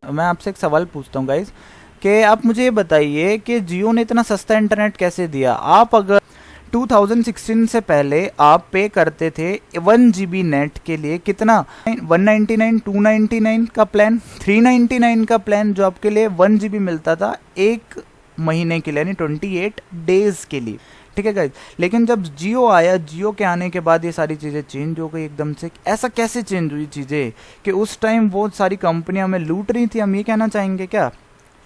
मैं आपसे एक सवाल पूछता हूँ गाइज, कि आप मुझे ये बताइए कि जियो ने इतना सस्ता इंटरनेट कैसे दिया। आप अगर 2016 से पहले आप पे करते थे 1 GB नेट के लिए कितना, 199, 299 का प्लान, 399 का प्लान, जो आपके लिए 1 GB मिलता था एक महीने के लिए, यानी 28 डेज के लिए। ठीक है गाइज, लेकिन जब जियो आया, जियो के आने के बाद ये सारी चीज़ें चेंज हो गई एकदम से। ऐसा कैसे चेंज हुई चीज़ें कि उस टाइम वो सारी कंपनियां हमें लूट रही थी, हम ये कहना चाहेंगे क्या।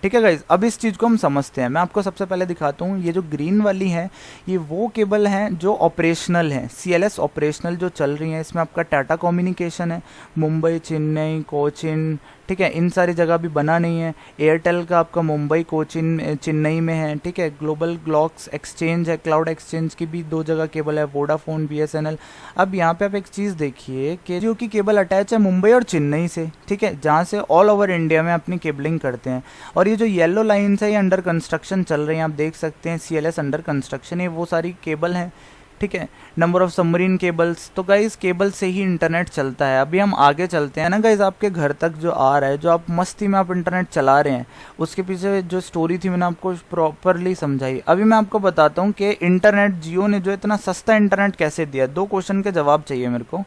ठीक है गाइज, अब इस चीज़ को हम समझते हैं। मैं आपको सबसे पहले दिखाता हूँ, ये जो ग्रीन वाली है ये वो केबल हैं जो ऑपरेशनल हैं, CLS ऑपरेशनल जो चल रही हैं। इसमें आपका टाटा कम्युनिकेशन है, मुंबई, चेन्नई, कोचिन, ठीक है, इन सारी जगह भी बना नहीं है। एयरटेल का आपका मुंबई, कोचिन, चेन्नई में है। ठीक है, ग्लोबल ग्लॉक्स एक्सचेंज है, क्लाउड एक्सचेंज की भी 2 जगह केबल है, वोडाफोन, BSNL। अब यहाँ पे आप एक चीज़ देखिए कि जियो की केबल अटैच है मुंबई और चेन्नई से, ठीक है, जहाँ से ऑल ओवर इंडिया में अपनी केबलिंग करते हैं। और ये जो येलो लाइन्स है ये अंडर कंस्ट्रक्शन चल रही हैं, आप देख सकते हैं CLS अंडर कंस्ट्रक्शन, ये वो सारी केबल हैं। ठीक है, नंबर ऑफ सबमरीन केबल्स। तो गाइज केबल से ही इंटरनेट चलता है। अभी हम आगे चलते हैं ना गाइज, आपके घर तक जो आ रहा है, जो आप मस्ती में आप इंटरनेट चला रहे हैं, उसके पीछे जो स्टोरी थी मैंने आपको प्रॉपरली समझाई। अभी मैं आपको बताता हूँ कि इंटरनेट, जियो ने जो इतना सस्ता इंटरनेट कैसे दिया। 2 क्वेश्चन के जवाब चाहिए मेरे को।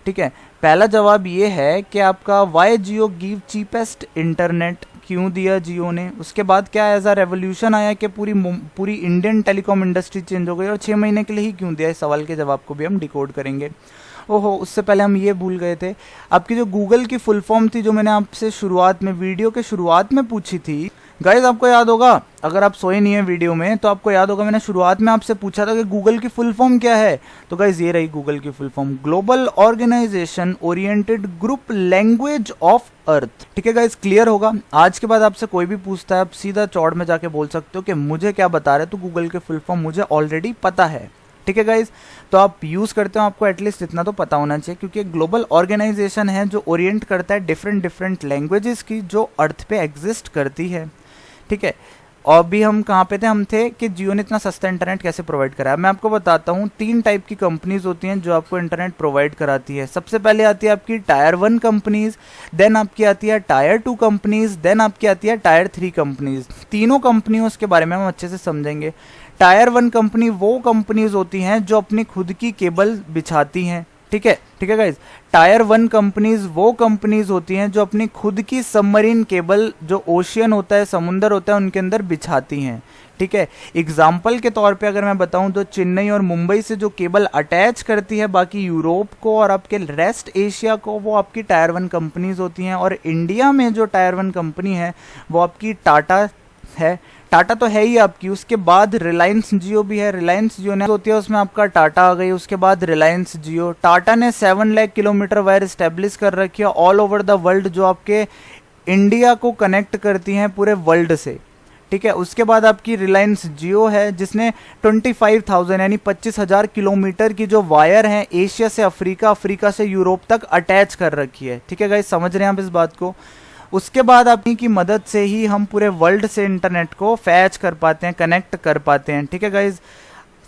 ठीक है, पहला जवाब ये है कि आपका वाई जियो गिव चीपेस्ट इंटरनेट, क्यों दिया जियो ने। उसके बाद क्या ऐसा रेवोल्यूशन आया कि पूरी इंडियन टेलीकॉम इंडस्ट्री चेंज हो गई, और 6 महीने के लिए ही क्यों दिया। इस सवाल के जवाब को भी हम डिकोड करेंगे। ओहो, उससे पहले हम ये भूल गए थे, आपकी जो गूगल की फुल फॉर्म थी, जो मैंने आपसे शुरुआत में, वीडियो के शुरुआत में पूछी थी गाइज, आपको याद होगा, अगर आप सोए नहीं है वीडियो में तो आपको याद होगा, मैंने शुरुआत में आपसे पूछा था कि गूगल की फुल फॉर्म क्या है। तो गाइज ये रही गूगल की full form, global organization oriented group language of earth. ठीक है गाइज, क्लियर होगा। आज के बाद आपसे कोई भी पूछता है, आप सीधा चौड़ में जाके बोल सकते हो कि मुझे क्या बता रहे, तो गूगल की फुल फॉर्म मुझे ऑलरेडी पता है। ठीक है गाइज, तो आप यूज़ करते हो, आपको एटलीस्ट इतना तो पता होना चाहिए, क्योंकि ग्लोबल ऑर्गेनाइजेशन है जो ओरिएंट करता है डिफरेंट लैंग्वेजेस की जो अर्थ पे एग्जिस्ट करती है। ठीक है, और भी हम कहाँ पे थे, हम थे कि जियो ने इतना सस्ता इंटरनेट कैसे प्रोवाइड करा है। मैं आपको बताता हूँ, 3 टाइप की कंपनीज होती हैं जो आपको इंटरनेट प्रोवाइड कराती है। सबसे पहले आती है आपकी टायर 1 कंपनीज, देन आपकी आती है टायर 2 कंपनीज, देन आपकी आती है टायर 3 कंपनीज। तीनों कंपनियों के बारे में हम अच्छे से समझेंगे। टायर 1 कंपनी वो कंपनीज होती हैं जो अपनी खुद की केबल बिछाती हैं। ठीक है गाइज, टायर 1 कंपनीज वो कंपनीज होती हैं जो अपनी खुद की सबमरीन केबल, जो ओशियन होता है, समुंदर होता है, उनके अंदर बिछाती हैं। ठीक है, एग्जाम्पल के तौर पे अगर मैं बताऊं तो चेन्नई और मुंबई से जो केबल अटैच करती है बाकी यूरोप को और आपके रेस्ट एशिया को, वो आपकी टायर 1 कंपनीज होती हैं। और इंडिया में जो टायर 1 कंपनी है वो आपकी टाटा है। टाटा तो है ही आपकी, उसके बाद रिलायंस जियो भी है। रिलायंस जियो ने होती है, उसमें आपका टाटा आ गई, उसके बाद रिलायंस जियो। टाटा ने 7 लाख किलोमीटर वायर इस्टेब्लिश कर रखी है ऑल ओवर द वर्ल्ड, जो आपके इंडिया को कनेक्ट करती हैं पूरे वर्ल्ड से। ठीक है, उसके बाद आपकी रिलायंस जियो है जिसने 25,000 यानी 25,000 किलोमीटर की जो वायर है एशिया से अफ्रीका, अफ्रीका से यूरोप तक अटैच कर रखी है। ठीक है गाइस, समझ रहे हैं आप इस बात को। उसके बाद अपनी की मदद से ही हम पूरे वर्ल्ड से इंटरनेट को फैच कर पाते हैं, कनेक्ट कर पाते हैं। ठीक है गाइज,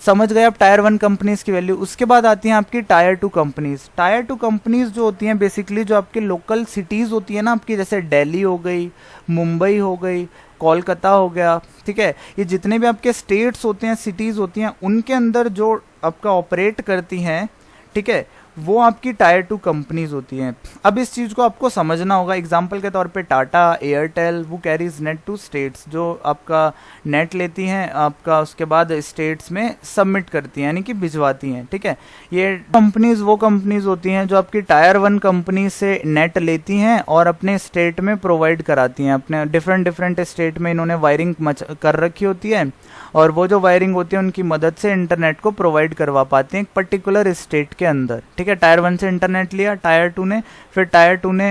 समझ गए आप टायर 1 कंपनीज की वैल्यू। उसके बाद आती हैं आपकी टायर 2 कंपनीज। टायर 2 कंपनीज जो होती हैं बेसिकली जो आपकी लोकल सिटीज़ होती है ना आपकी, जैसे दिल्ली हो गई, मुंबई हो गई, कोलकाता हो गया। ठीक है, ये जितने भी आपके स्टेट्स होते हैं, सिटीज़ होती हैं, उनके अंदर जो आपका ऑपरेट करती हैं, ठीक है, वो आपकी टायर 2 कंपनीज होती हैं। अब इस चीज़ को आपको समझना होगा। एग्जांपल के तौर पे टाटा, एयरटेल, वो कैरीज नेट टू स्टेट्स, जो आपका नेट लेती हैं आपका, उसके बाद स्टेट्स में सबमिट करती हैं, यानी कि भिजवाती हैं। ठीक है, ये कंपनीज वो कंपनीज होती हैं जो आपकी टायर 1 कंपनी से नेट लेती हैं और अपने स्टेट में प्रोवाइड कराती हैं। अपने डिफरेंट स्टेट में इन्होंने वायरिंग कर रखी होती है, और वो जो वायरिंग होती है उनकी मदद से इंटरनेट को प्रोवाइड करवा पाते हैं एक पर्टिकुलर स्टेट के अंदर। ठीक है, टायर 1 से इंटरनेट लिया टायर 2 ने, फिर टायर 2 ने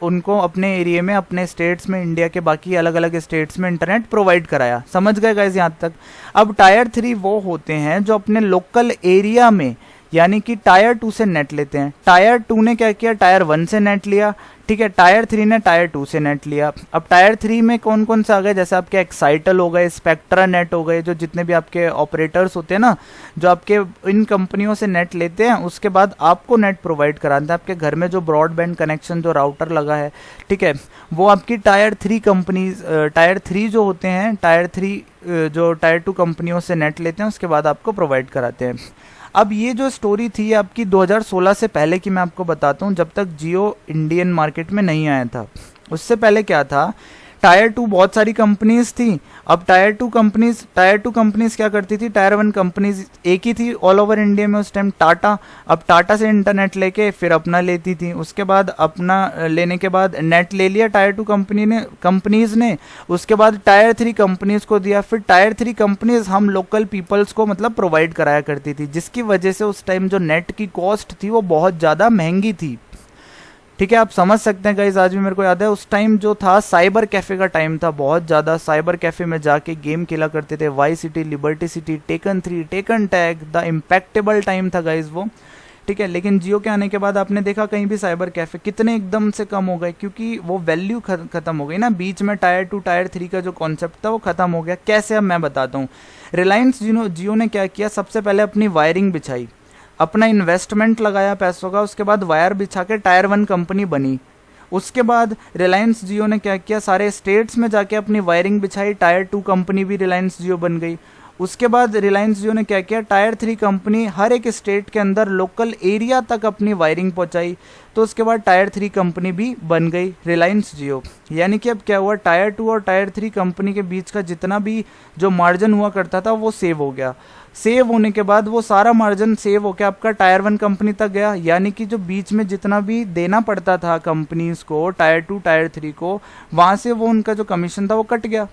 उनको अपने एरिया में, अपने स्टेट्स में, इंडिया के बाकी अलग अलग स्टेट्स में इंटरनेट प्रोवाइड कराया। समझ गए गाइस यहाँ तक। अब टायर 3 वो होते हैं जो अपने लोकल एरिया में, यानी कि टायर 2 से नेट लेते हैं। टायर 2 ने क्या किया, टायर 1 से नेट लिया, ठीक है। टायर 3 ने टायर 2 से नेट लिया। अब टायर 3 में कौन कौन से आ गए, जैसे आपके एक्साइटल हो गए, स्पेक्ट्रा नेट हो गए, जो जितने भी आपके ऑपरेटर्स होते हैं ना, जो आपके इन कंपनियों से नेट लेते हैं, उसके बाद आपको नेट प्रोवाइड कराते हैं। आपके घर में जो ब्रॉडबैंड कनेक्शन, जो राउटर लगा है, ठीक है, वो आपकी टायर 3 कंपनीज, टायर 3 जो होते हैं, टायर 3 जो टायर 2 कंपनियों से नेट लेते हैं, उसके बाद आपको प्रोवाइड कराते हैं। अब ये जो स्टोरी थी आपकी 2016 से पहले की मैं आपको बताता हूँ, जब तक जियो इंडियन मार्केट में नहीं आया था। उससे पहले क्या था, टायर 2 बहुत सारी कंपनीज थी। अब टायर टू कंपनीज क्या करती थी, टायर 1 कंपनीज एक ही थी ऑल ओवर इंडिया में उस टाइम, टाटा। अब टाटा से इंटरनेट लेके फिर अपना लेती थी, उसके बाद अपना लेने के बाद नेट ले लिया टायर 2 कंपनीज ने, उसके बाद टायर 3 कंपनीज को दिया, फिर टायर 3 कंपनीज हम लोकल पीपल्स को मतलब प्रोवाइड कराया करती थी, जिसकी वजह से उस टाइम जो नेट की कॉस्ट थी वो बहुत ज़्यादा महंगी थी, ठीक है। आप समझ सकते हैं गाइस, आज भी मेरे को याद है उस टाइम जो था साइबर कैफ़े का टाइम था, बहुत ज़्यादा साइबर कैफ़े में जाके गेम खेला करते थे, Vice City, Liberty City, Taken 3, Taken tag, the impeccable time था गाइस वो, ठीक है। लेकिन जियो के आने के बाद आपने देखा कहीं भी साइबर कैफ़े कितने एकदम से कम हो गए, क्योंकि वो वैल्यू खत्म हो गई ना, बीच में टायर 2 टायर 3 का जो कॉन्सेप्ट था वो खत्म हो गया। कैसे, अब मैं बताता हूँ। रिलायंस जियो ने क्या किया, सबसे पहले अपनी वायरिंग बिछाई, अपना इन्वेस्टमेंट लगाया पैसों का, उसके बाद वायर बिछा के टायर 1 कंपनी बनी। उसके बाद रिलायंस जियो ने क्या किया, सारे स्टेट्स में जाके अपनी वायरिंग बिछाई, टायर 2 कंपनी भी रिलायंस जियो बन गई। उसके बाद रिलायंस जियो ने क्या किया, टायर 3 कंपनी हर एक स्टेट के अंदर लोकल एरिया तक अपनी वायरिंग पहुंचाई, तो उसके बाद टायर 3 कंपनी भी बन गई रिलायंस जियो। यानी कि अब क्या हुआ, टायर 2 और टायर 3 कंपनी के बीच का जितना भी जो मार्जिन हुआ करता था वो सेव हो गया। सेव होने के बाद वो सारा मार्जिन सेव होकर आपका टायर 1 कंपनी तक गया, यानी कि जो बीच में जितना भी देना पड़ता था कंपनीज को, टायर 2 टायर 3 को, वहाँ से वो उनका जो कमीशन था वो कट गया।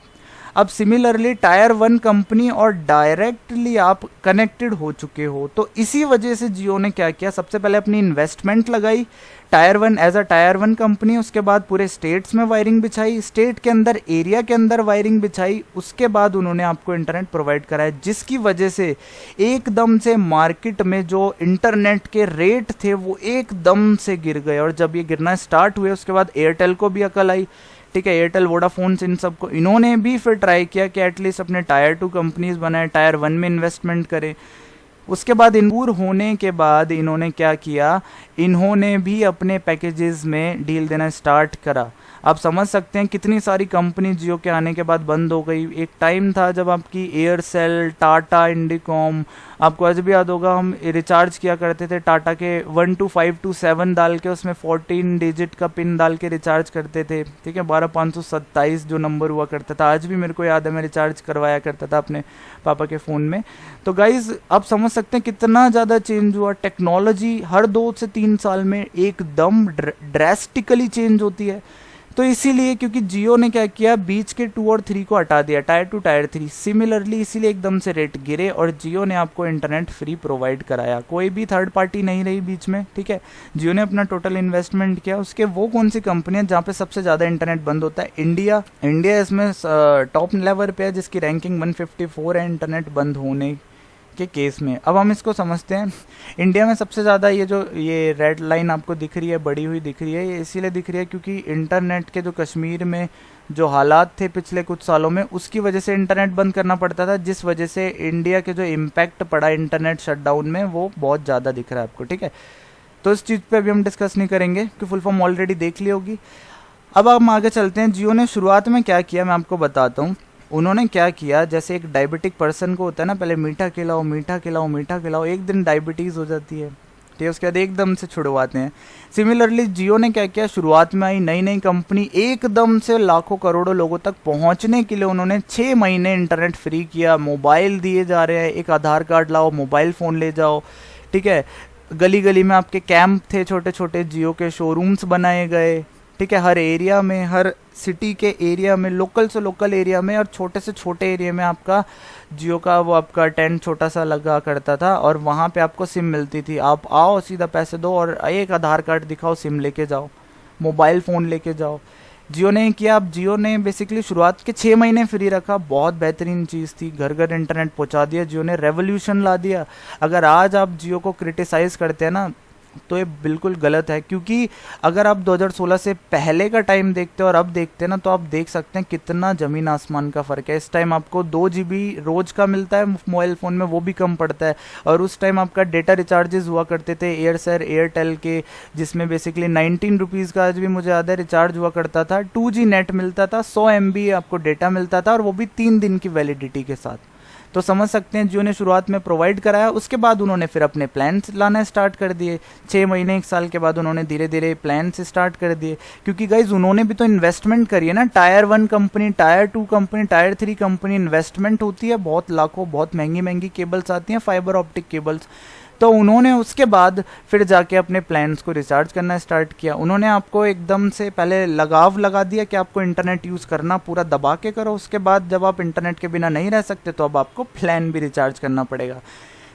अब सिमिलरली टायर 1 कंपनी और डायरेक्टली आप कनेक्टेड हो चुके हो, तो इसी वजह से जियो ने क्या किया, सबसे पहले अपनी इन्वेस्टमेंट लगाई tier 1 as a tier 1 company, उसके बाद पूरे स्टेट्स में वायरिंग बिछाई, स्टेट के अंदर एरिया के अंदर वायरिंग बिछाई, उसके बाद उन्होंने आपको इंटरनेट प्रोवाइड कराया, जिसकी वजह से एकदम से मार्केट में जो इंटरनेट के रेट थे वो एकदम से गिर गए। और जब ये गिरना स्टार्ट हुए उसके बाद एयरटेल को भी अकल आई, ठीक है, एयरटेल, वोडाफोन, इन सबको इन्होंने भी फिर ट्राई किया कि एटलीस्ट अपने टायर 2 कंपनीज बनाए, टायर 1 में इन्वेस्टमेंट करें। उसके बाद इनपूर होने के बाद इन्होंने क्या किया, इन्होंने भी अपने पैकेजेस में डील देना स्टार्ट करा। आप समझ सकते हैं कितनी सारी कंपनी जियो के आने के बाद बंद हो गई। एक टाइम था जब आपकी एयरसेल, टाटा, इंडिकॉम, आपको आज भी याद होगा, हम रिचार्ज किया करते थे टाटा के 12527 डाल के, उसमें 14 डिजिट का पिन डाल के रिचार्ज करते थे, ठीक है, 12527 जो नंबर हुआ करता था, आज भी मेरे को याद है, मैं रिचार्ज करवाया करता था अपने पापा के फ़ोन में। तो गाइज़ आप समझ सकते हैं कितना ज़्यादा चेंज हुआ, टेक्नोलॉजी हर 2 से 3 साल में एकदम ड्रेस्टिकली चेंज होती है। तो इसीलिए क्योंकि जियो ने क्या किया, बीच के 2 और 3 को हटा दिया, टायर 2 टायर 3, सिमिलरली इसीलिए एकदम से रेट गिरे और जियो ने आपको इंटरनेट फ्री प्रोवाइड कराया, कोई भी थर्ड पार्टी नहीं रही बीच में, ठीक है। जियो ने अपना टोटल इन्वेस्टमेंट किया। उसके वो कौन सी कंपनियां जहाँ पे सबसे ज़्यादा इंटरनेट बंद होता है, इंडिया इसमें टॉप लेवल पे है, जिसकी रैंकिंग 154 है इंटरनेट बंद होने के केस में। अब हम इसको समझते हैं, इंडिया में सबसे ज़्यादा ये रेड लाइन आपको दिख रही है, बड़ी हुई दिख रही है, ये इसीलिए दिख रही है क्योंकि इंटरनेट के जो कश्मीर में जो हालात थे पिछले कुछ सालों में, उसकी वजह से इंटरनेट बंद करना पड़ता था, जिस वजह से इंडिया के जो इम्पैक्ट पड़ा इंटरनेट शटडाउन में वो बहुत ज़्यादा दिख रहा है आपको, ठीक है। तो इस चीज़ पे अभी हम डिस्कस नहीं करेंगे कि फुल फॉर्म ऑलरेडी देख ली होगी। अब हम आगे चलते हैं, जियो ने शुरुआत में क्या किया मैं आपको बताता हूँ। उन्होंने क्या किया, जैसे एक डायबिटिक पर्सन को होता है ना, पहले मीठा खिलाओ मीठा खिलाओ मीठा खिलाओ, एक दिन डायबिटीज़ हो जाती है, ठीक है, उसके बाद एकदम से छुड़वाते हैं। सिमिलरली जियो ने क्या किया, शुरुआत में आई नई कंपनी, एकदम से लाखों करोड़ों लोगों तक पहुंचने के लिए उन्होंने 6 महीने इंटरनेट फ्री किया, मोबाइल दिए जा रहे हैं, एक आधार कार्ड लाओ, मोबाइल फ़ोन ले जाओ, ठीक है। गली गली में आपके कैंप थे, छोटे छोटे जियो के शोरूम्स बनाए गए, ठीक है, हर एरिया में, हर सिटी के एरिया में, लोकल से लोकल एरिया में और छोटे से छोटे एरिया में आपका जियो का वो आपका टेंट छोटा सा लगा करता था और वहाँ पे आपको सिम मिलती थी। आप आओ, सीधा पैसे दो और एक आधार कार्ड दिखाओ, सिम लेके जाओ, मोबाइल फ़ोन लेके जाओ। जियो ने किया। अब जियो ने बेसिकली शुरुआत के 6 महीने फ्री रखा, बहुत बेहतरीन चीज़ थी, घर घर इंटरनेट पहुंचा दिया जियो ने, रेवोल्यूशन ला दिया। अगर आज आप जियो को क्रिटिसाइज़ करते हैं ना तो ये बिल्कुल गलत है, क्योंकि अगर आप 2016 से पहले का टाइम देखते हैं और अब देखते हैं ना तो आप देख सकते हैं कितना ज़मीन आसमान का फ़र्क है। इस टाइम आपको 2 GB रोज़ का मिलता है मोबाइल फ़ोन में, वो भी कम पड़ता है। और उस टाइम आपका डेटा रिचार्जेस हुआ करते थे एयरसेल एयरटेल के, जिसमें बेसिकली 19 रुपीज़ का आज भी मुझे याद है रिचार्ज हुआ करता था। 2G नेट मिलता था, 100 MB आपको डेटा मिलता था, और वो भी 3 दिन की वैलिडिटी के साथ। तो समझ सकते हैं जियो ने शुरुआत में प्रोवाइड कराया, उसके बाद उन्होंने फिर अपने प्लान्स लाना स्टार्ट कर दिए। 6 महीने 1 साल के बाद उन्होंने धीरे धीरे प्लान्स स्टार्ट कर दिए, क्योंकि गाइज उन्होंने भी तो इन्वेस्टमेंट करी है ना। Tyre 1 company, tyre 2 company, tyre 3 company, investment होती है बहुत, लाखों, बहुत महंगी महंगी केबल्स आती हैं, फाइबर ऑप्टिक केबल्स। तो उन्होंने उसके बाद फिर जाके अपने प्लान्स को रिचार्ज करना स्टार्ट किया। उन्होंने आपको एकदम से पहले लगाव लगा दिया कि आपको इंटरनेट यूज़ करना पूरा दबा के करो, उसके बाद जब आप इंटरनेट के बिना नहीं रह सकते तो अब आपको प्लान भी रिचार्ज करना पड़ेगा।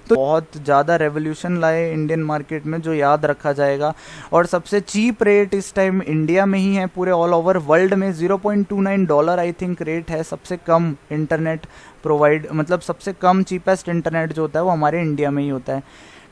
तो बहुत ज़्यादा रेवोल्यूशन लाए इंडियन मार्केट में जो याद रखा जाएगा। और सबसे चीप रेट इस टाइम इंडिया में ही है, पूरे ऑल ओवर वर्ल्ड में $0.29 आई थिंक रेट है सबसे कम इंटरनेट प्रोवाइड, मतलब सबसे कम चीपेस्ट इंटरनेट जो होता है वो हमारे इंडिया में ही होता है।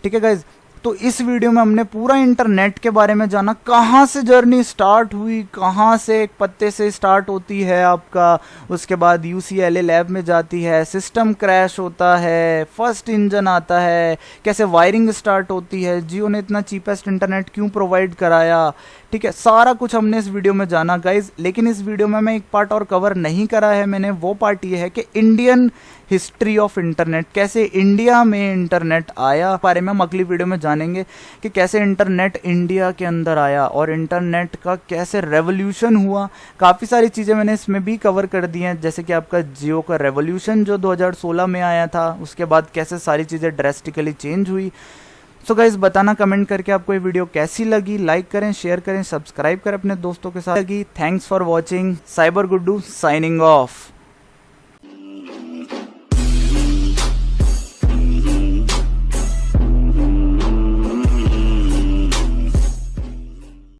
ठीक है गाइज, तो इस वीडियो में हमने पूरा इंटरनेट के बारे में जाना, कहाँ से जर्नी स्टार्ट हुई, कहाँ से एक पत्ते से स्टार्ट होती है आपका, उसके बाद UCLA लैब में जाती है, सिस्टम क्रैश होता है, फर्स्ट इंजन आता है, कैसे वायरिंग स्टार्ट होती है, जियो ने इतना चीपेस्ट इंटरनेट क्यों प्रोवाइड कराया। ठीक है, सारा कुछ हमने इस वीडियो में जाना गाइज। लेकिन इस वीडियो में मैं एक पार्ट और कवर नहीं करा है मैंने, वो पार्ट ये है कि इंडियन हिस्ट्री ऑफ इंटरनेट, कैसे इंडिया में इंटरनेट आया, बारे में हम अगली वीडियो में जानेंगे कि कैसे इंटरनेट इंडिया के अंदर आया और इंटरनेट का कैसे रेवोल्यूशन हुआ। काफ़ी सारी चीज़ें मैंने इसमें भी कवर कर दी हैं, जैसे कि आपका जियो का रेवोल्यूशन जो 2016 में आया था, उसके बाद कैसे सारी चीज़ें ड्रेस्टिकली चेंज हुई। सो गाइज बताना कमेंट करके आपको ये वीडियो कैसी लगी, लाइक करें, शेयर करें, सब्सक्राइब करें अपने दोस्तों के साथ। Thanks for watching. Cyber Guddu signing off.